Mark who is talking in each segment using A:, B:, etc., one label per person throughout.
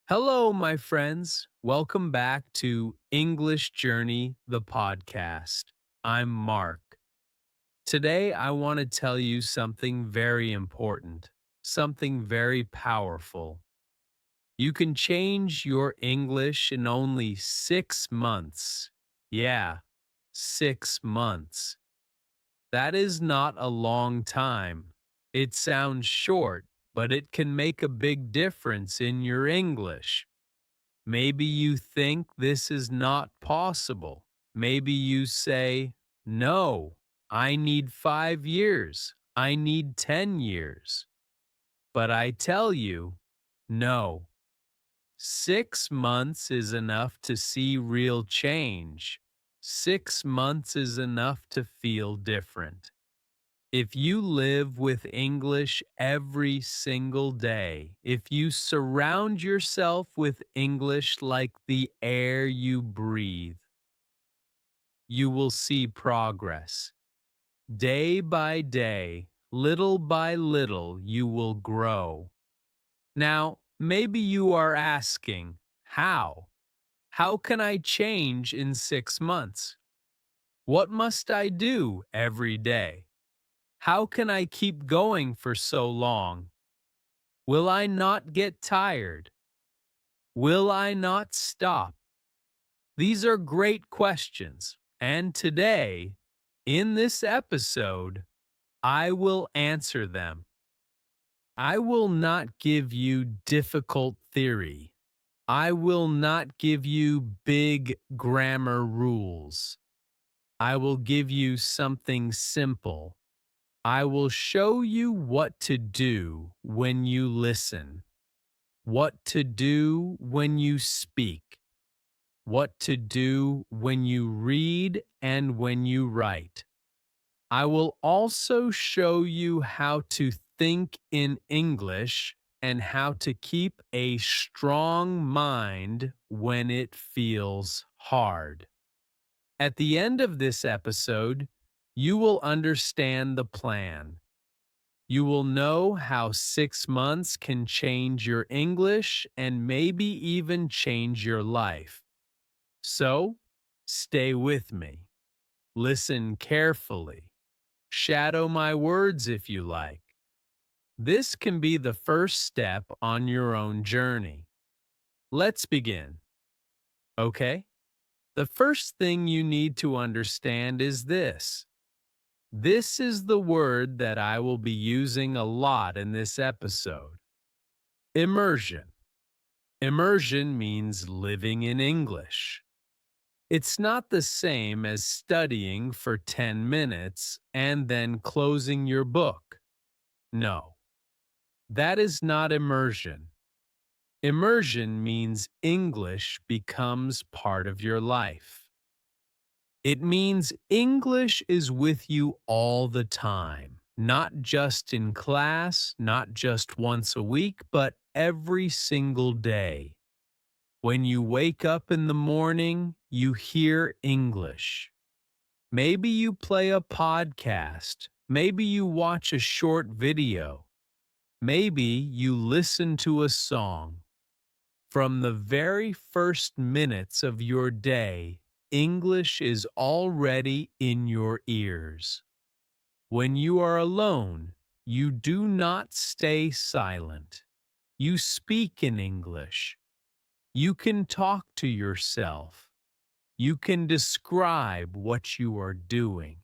A: Hello, my friends. Welcome back to English Journey, the podcast. I'm Mark. Today, I want to tell you something very important, something very powerful. You can change your English in only 6 months. Yeah, 6 months. That is not a long time. It sounds short, but it can make a big difference in your English. Maybe you think this is not possible. Maybe you say, no, I need 5 years. I need 10 years. But I tell you, no. 6 months is enough to see real change. 6 months is enough to feel different. If you live with English every single day, if you surround yourself with English like the air you breathe, you will see progress. Day by day, little by little, you will grow. Now, maybe you are asking, how? How can I change in 6 months? What must I do every day? How can I keep going for so long? Will I not get tired? Will I not stop? These are great questions, and today, in this episode, I will answer them. I will not give you difficult theory. I will not give you big grammar rules. I will give you something simple. I will show you what to do when you listen, what to do when you speak, what to do when you read and when you write. I will also show you how to think in English and how to keep a strong mind when it feels hard. At the end of this episode, you will understand the plan. You will know how 6 months can change your English and maybe even change your life. So, stay with me. Listen carefully. Shadow my words if you like. This can be the first step on your own journey. Let's begin. Okay? The first thing you need to understand is this. This is the word that I will be using a lot in this episode. Immersion. Immersion means living in English. It's not the same as studying for 10 minutes and then closing your book. No, that is not immersion. Immersion means English becomes part of your life. It means English is with you all the time, not just in class, not just once a week, but every single day. When you wake up in the morning, you hear English. Maybe you play a podcast. Maybe you watch a short video. Maybe you listen to a song. From the very first minutes of your day, English is already in your ears. When you are alone, you do not stay silent. You speak in English. You can talk to yourself. You can describe what you are doing.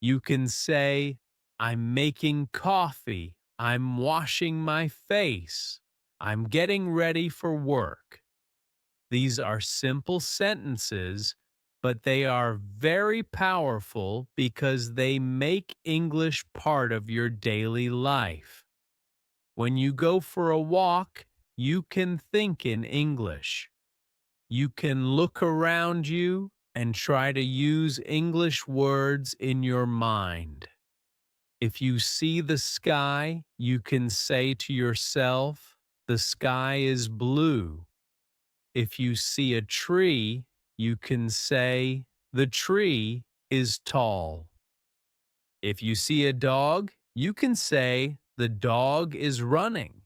A: You can say, I'm making coffee. I'm washing my face. I'm getting ready for work. These are simple sentences, but they are very powerful because they make English part of your daily life. When you go for a walk, you can think in English. You can look around you and try to use English words in your mind. If you see the sky, you can say to yourself, the sky is blue. If you see a tree, you can say, the tree is tall. If you see a dog, you can say, the dog is running.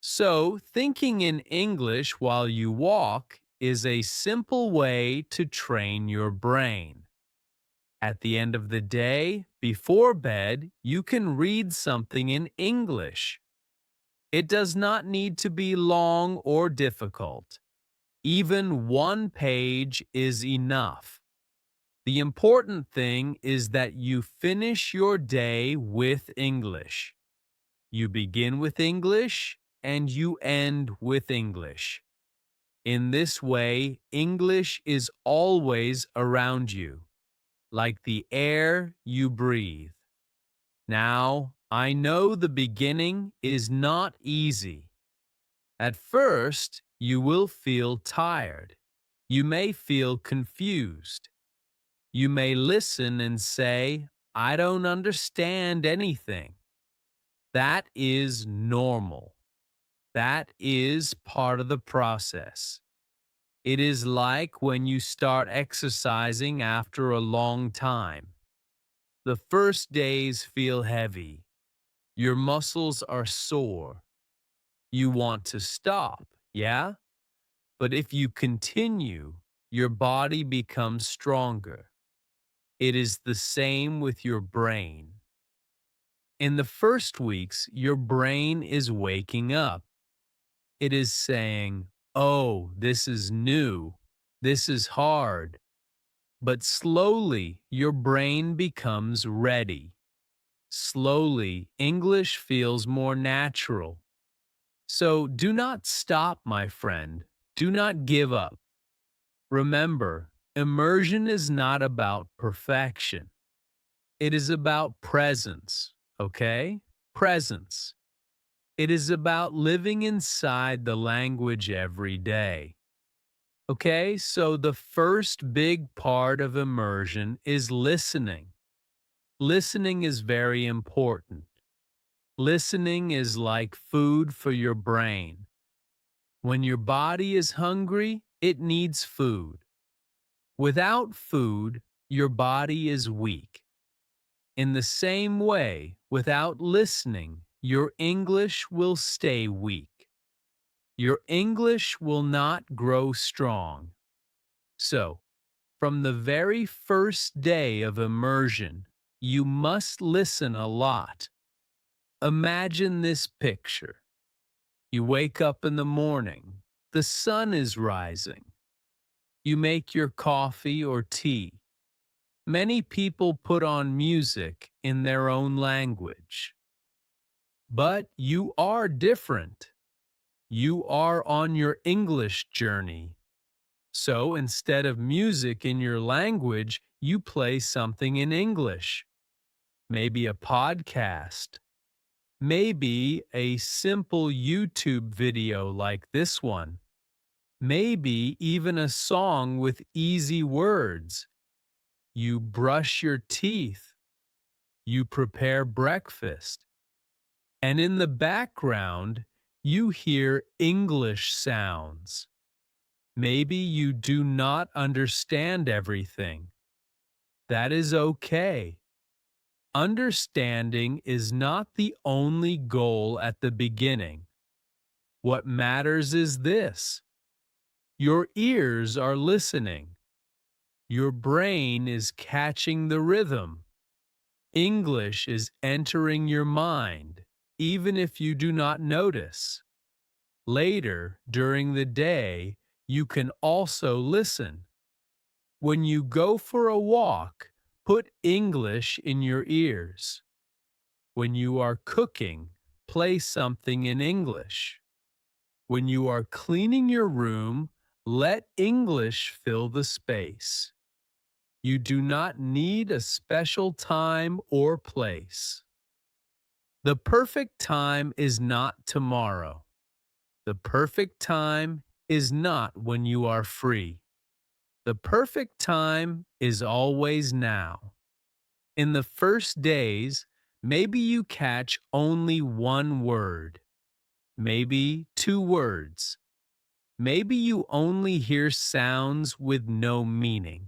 A: So, thinking in English while you walk is a simple way to train your brain. At the end of the day, before bed, you can read something in English. It does not need to be long or difficult. Even one page is enough. The important thing is that you finish your day with English. You begin with English and you end with English. In this way, English is always around you, like the air you breathe. Now, I know the beginning is not easy. At first, you will feel tired. You may feel confused. You may listen and say, I don't understand anything. That is normal. That is part of the process. It is like when you start exercising after a long time. The first days feel heavy. Your muscles are sore. You want to stop, yeah? But if you continue, your body becomes stronger. It is the same with your brain. In the first weeks, your brain is waking up. It is saying, oh, this is new. This is hard. But slowly, your brain becomes ready. Slowly, English feels more natural. So do not stop, my friend. Do not give up. Remember, immersion is not about perfection. It is about presence, okay? Presence. It is about living inside the language every day. Okay, so the first big part of immersion is listening. Listening is very important. Listening is like food for your brain. When your body is hungry, it needs food. Without food, your body is weak. In the same way, without listening, your English will stay weak. Your English will not grow strong. So, from the very first day of immersion, you must listen a lot. Imagine this picture. You wake up in the morning. The sun is rising. You make your coffee or tea. Many people put on music in their own language. But you are different. You are on your English journey. So instead of music in your language, you play something in English. Maybe a podcast. Maybe a simple YouTube video like this one. Maybe even a song with easy words. You brush your teeth. You prepare breakfast. And in the background, you hear English sounds. Maybe you do not understand everything. That is okay. Understanding is not the only goal at the beginning. What matters is this: your ears are listening. Your brain is catching the rhythm. English is entering your mind, even if you do not notice. Later, during the day, you can also listen. When you go for a walk, put English in your ears. When you are cooking, play something in English. When you are cleaning your room, let English fill the space. You do not need a special time or place. The perfect time is not tomorrow. The perfect time is not when you are free. The perfect time is always now. In the first days, maybe you catch only one word, maybe two words. Maybe you only hear sounds with no meaning.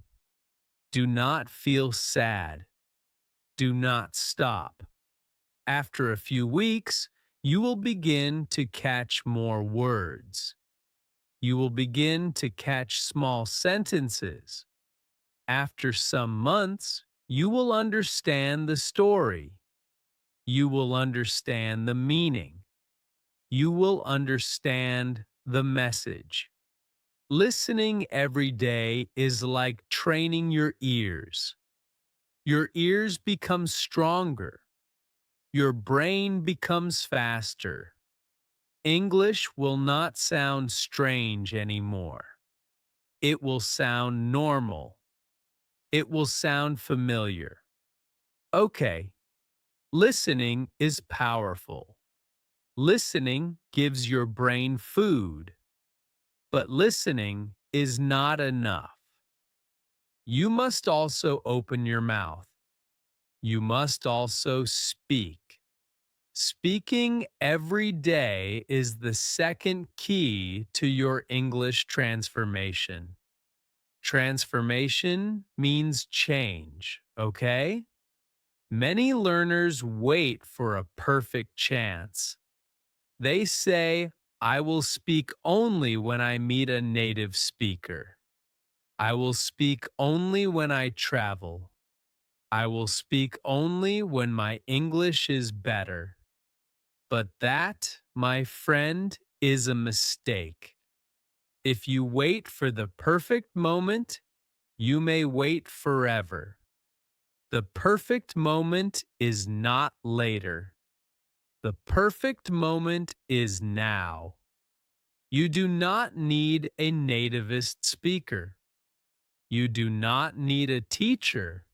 A: Do not feel sad. Do not stop. After a few weeks, you will begin to catch more words. You will begin to catch small sentences. After some months, you will understand the story. You will understand the meaning. You will understand the message. Listening every day is like training your ears. Your ears become stronger. Your brain becomes faster. English will not sound strange anymore. It will sound normal. It will sound familiar. Okay, listening is powerful. Listening gives your brain food, but listening is not enough. You must also open your mouth. You must also speak. Speaking every day is the second key to your English transformation. Transformation means change, okay? Many learners wait for a perfect chance. They say, I will speak only when I meet a native speaker. I will speak only when I travel. I will speak only when my English is better. But that, my friend, is a mistake. If you wait for the perfect moment, you may wait forever. The perfect moment is not later. The perfect moment is now. You do not need a nativist speaker. You do not need a teacher.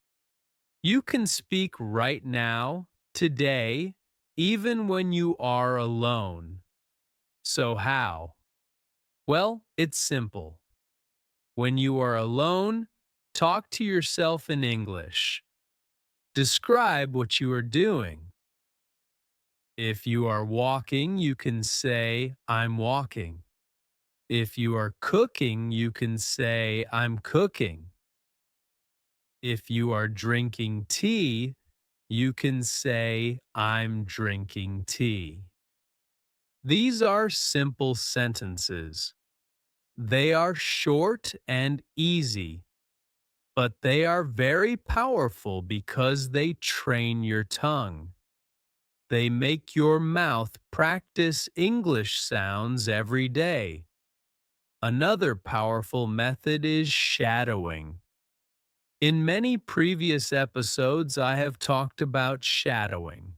A: You can speak right now, today, even when you are alone. So how? Well, it's simple. When you are alone, talk to yourself in English. Describe what you are doing. If you are walking, you can say, I'm walking. If you are cooking, you can say, I'm cooking. If you are drinking tea, you can say, I'm drinking tea. These are simple sentences. They are short and easy, but they are very powerful because they train your tongue. They make your mouth practice English sounds every day. Another powerful method is shadowing. In many previous episodes, I have talked about shadowing.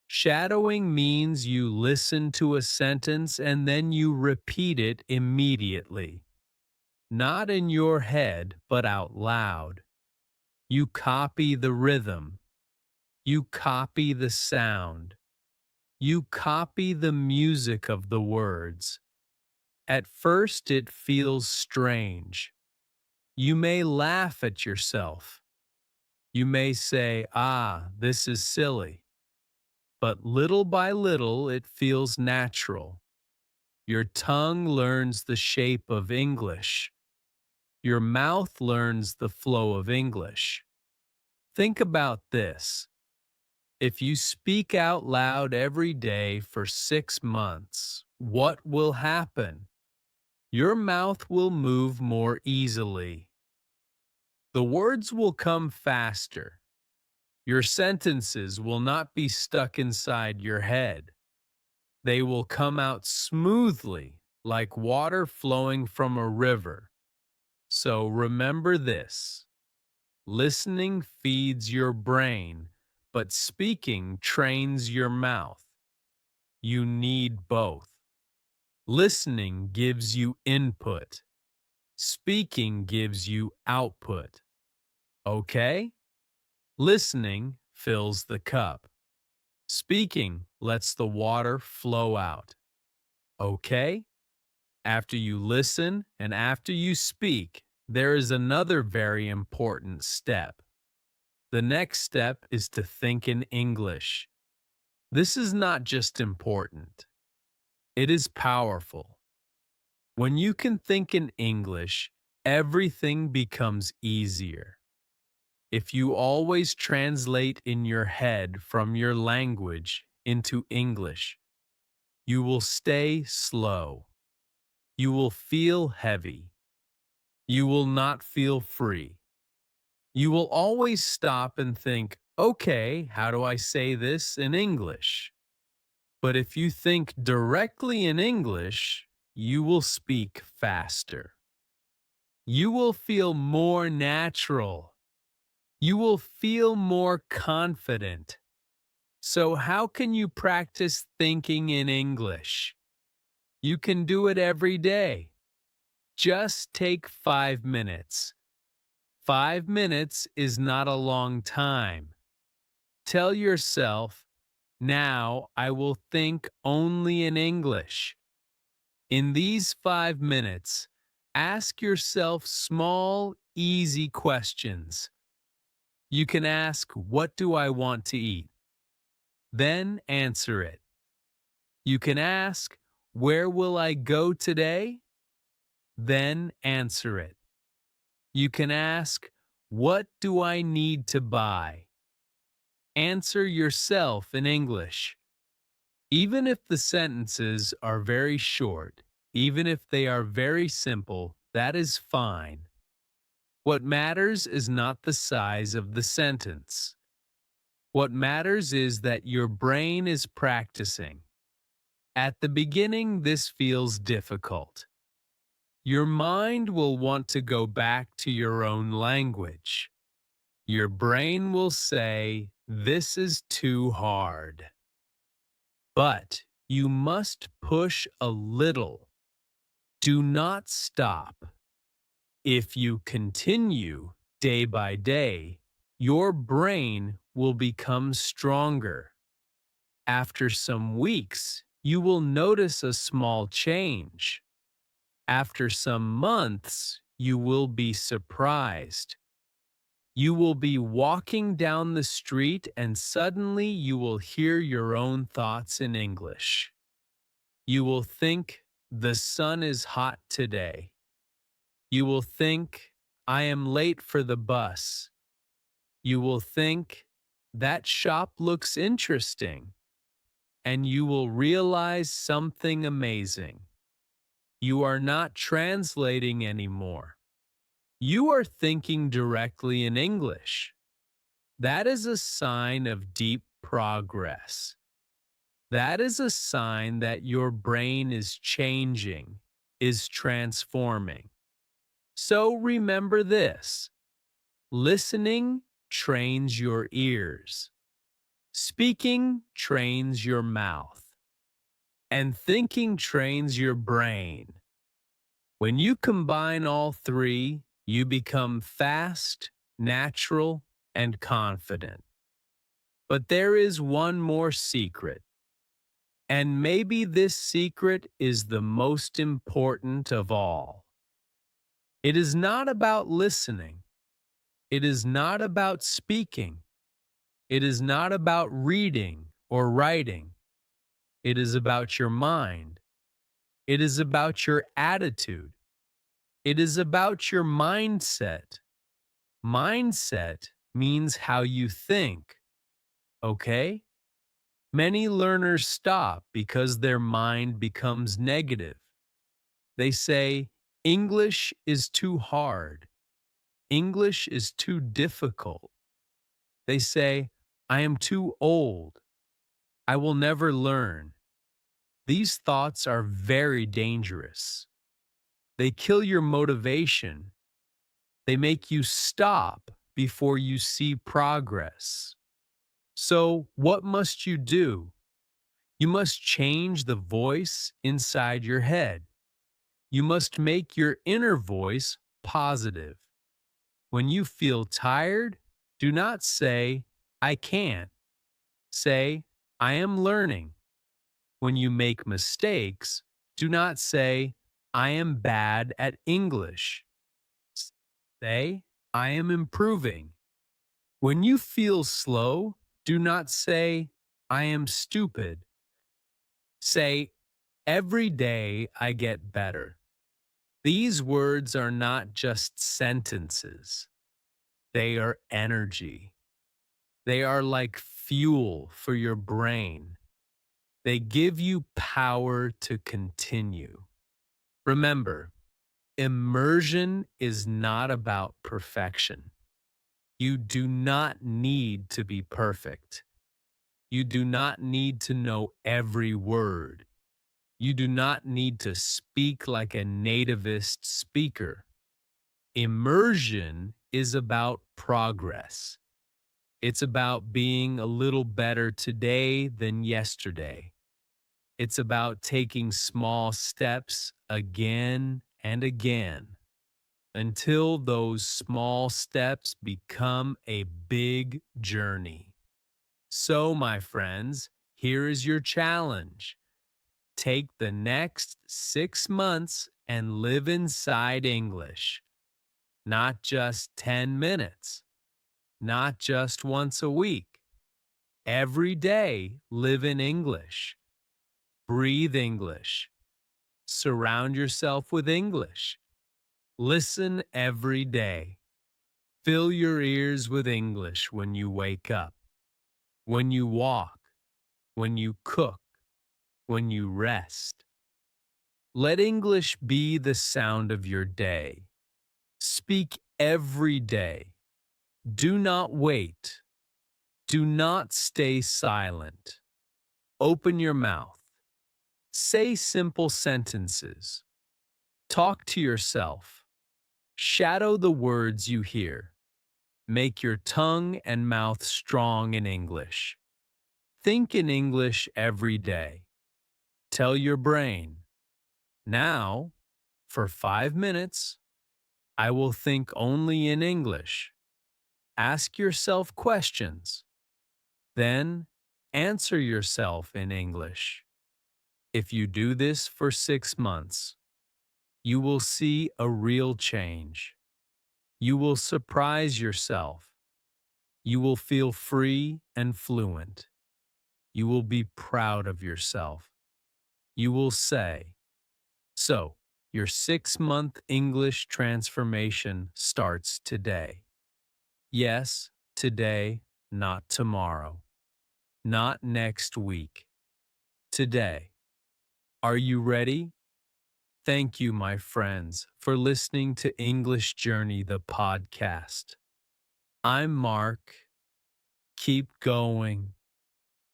A: Shadowing means you listen to a sentence and then you repeat it immediately. Not in your head, but out loud. You copy the rhythm. You copy the sound. You copy the music of the words. At first, it feels strange. You may laugh at yourself. You may say, ah, this is silly. But little by little, it feels natural. Your tongue learns the shape of English. Your mouth learns the flow of English. Think about this. If you speak out loud every day for 6 months, what will happen? Your mouth will move more easily. The words will come faster. Your sentences will not be stuck inside your head. They will come out smoothly, like water flowing from a river. So remember this. Listening feeds your brain, but speaking trains your mouth. You need both. Listening gives you input. Speaking gives you output. Okay? Listening fills the cup. Speaking lets the water flow out. Okay? After you listen and after you speak, there is another very important step. The next step is to think in English. This is not just important, it is powerful. When you can think in English, everything becomes easier. If you always translate in your head from your language into English, You will stay slow. You will feel heavy. You will not feel free. You will always stop and think, okay, how do I say this in English? But if you think directly in English, you will speak faster. You will feel more natural. You will feel more confident. So, how can you practice thinking in English? You can do it every day. Just take 5 minutes. 5 minutes is not a long time. Tell yourself, now I will think only in English. In these 5 minutes, ask yourself small, easy questions. You can ask, what do I want to eat? Then answer it. You can ask, where will I go today? Then answer it. You can ask, what do I need to buy? Answer yourself in English. Even if the sentences are very short, even if they are very simple, that is fine. What matters is not the size of the sentence. What matters is that your brain is practicing. At the beginning, this feels difficult. Your mind will want to go back to your own language. Your brain will say, this is too hard. But you must push a little. Do not stop. If you continue day by day, your brain will become stronger. After some weeks, you will notice a small change. After some months, you will be surprised. You will be walking down the street and suddenly you will hear your own thoughts in English. You will think, the sun is hot today. You will think, I am late for the bus. You will think, that shop looks interesting. And you will realize something amazing. You are not translating anymore. You are thinking directly in English. That is a sign of deep progress. That is a sign that your brain is changing, is transforming. So remember this: listening trains your ears, speaking trains your mouth, and thinking trains your brain. When you combine all three, you become fast, natural, and confident. But there is one more secret. And maybe this secret is the most important of all. It is not about listening. It is not about speaking. It is not about reading or writing. It is about your mind. It is about your attitude. It is about your mindset. Mindset means how you think, okay? Many learners stop because their mind becomes negative. They say, English is too hard. English is too difficult. They say, I am too old. I will never learn. These thoughts are very dangerous. They kill your motivation. They make you stop before you see progress. So, what must you do? You must change the voice inside your head. You must make your inner voice positive. When you feel tired, do not say, I can't. Say, I am learning. When you make mistakes, do not say, I am bad at English. Say, I am improving. When you feel slow, do not say, I am stupid. Say, every day I get better. These words are not just sentences. They are energy. They are like fuel for your brain. They give you power to continue. Remember, immersion is not about perfection. You do not need to be perfect. You do not need to know every word. You do not need to speak like a nativist speaker. Immersion is about progress. It's about being a little better today than yesterday. It's about taking small steps again and again until those small steps become a big journey. So, my friends, here is your challenge. Take the next 6 months and live inside English. Not just 10 minutes, not just once a week. Every day, live in English. Breathe English. Surround yourself with English. Listen every day. Fill your ears with English when you wake up, when you walk, when you cook, when you rest. Let English be the sound of your day. Speak every day. Do not wait. Do not stay silent. Open your mouth. Say simple sentences. Talk to yourself. Shadow the words you hear. Make your tongue and mouth strong in English. Think in English every day. Tell your brain, now, for 5 minutes, I will think only in English. Ask yourself questions. Then, answer yourself in English. If you do this for 6 months, you will see a real change. You will surprise yourself. You will feel free and fluent. You will be proud of yourself. You will say, so, your 6-month English transformation starts today. Yes, today, not tomorrow. Not next week. Today. Are you ready? Thank you, my friends, for listening to English Journey, the podcast. I'm Mark. Keep going.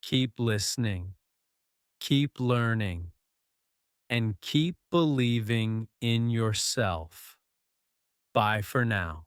A: Keep listening. Keep learning. And keep believing in yourself. Bye for now.